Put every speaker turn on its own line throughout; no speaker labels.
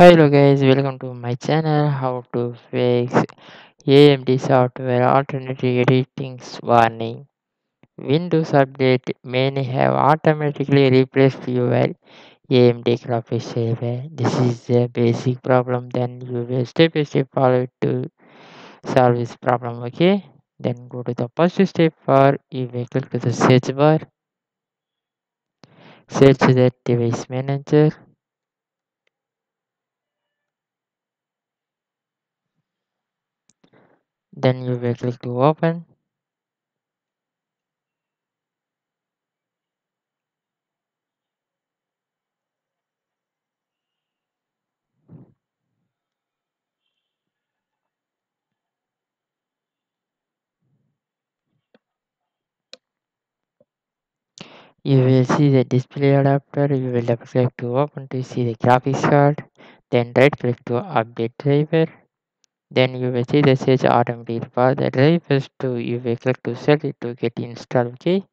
Hello guys, welcome to my channel. How to fix AMD Software Adrenaline Edition warning. Windows update may have automatically replaced your AMD graphics driver. This is a basic problem. Then you will step by step follow it to solve this problem. Okay. Then go to the first step for you will click to the search bar. Search the device manager. Then you will click to open. You will see the display adapter. You will double click to open to see the graphics card. Then right click to update driver. Then you will see the search automatically for the drivers to you will click to set it to get installed. Okay.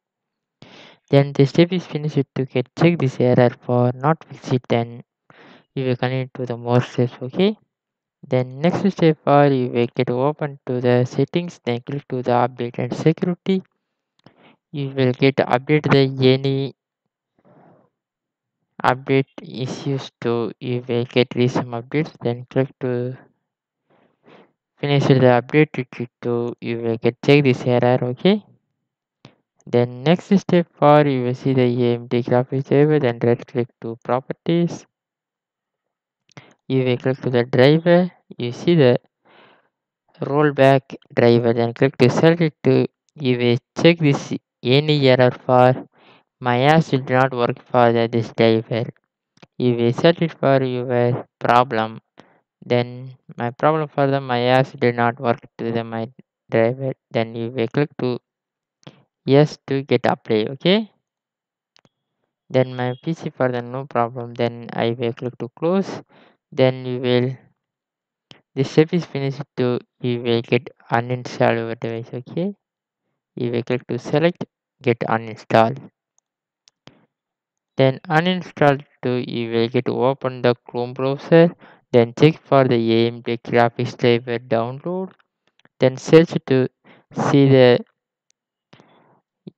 Then the step is finished to get check this error for not fix it. Then you will continue to the more steps. Okay. Then next step for you will get open to the settings. Then click to the update and security. You will get update the any update issues to you will get recent updates. Then click to finish the update to you will get check this error. Okay. Then next step for you will see the AMD graphics driver. Then right click to properties. You will click to the driver. You see the rollback driver. Then click to select it to you will check this any error for my apps did not work for this driver. You will set it for your problem. Then my problem for the my apps did not work to the my driver. Then you will click to yes to get apply. Okay. Then my PC for the no problem. Then I will click to close. Then you will the step is finished to you will get uninstall your device. Okay. You will click to select get uninstall. Then uninstall to you will get to open the Chrome browser. Then check for the AMD graphics driver download. Then search to see the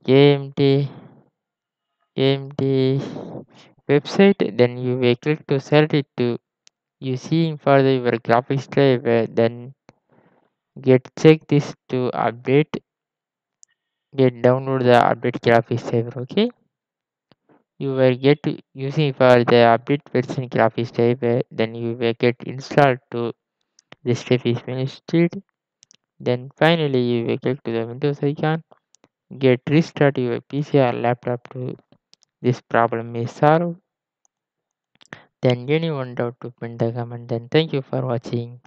AMD AMD website. Then you will click to select it to you see for the your graphics driver. Then get check this to update get download the update graphics driver. Okay. You will get using for the update version graphics driver. Then you will get installed to the step is finished. Then finally you will click to the Windows icon. Get restart your PC or laptop to this problem is solved. Then anyone doubt to pin the comment. Then thank you for watching.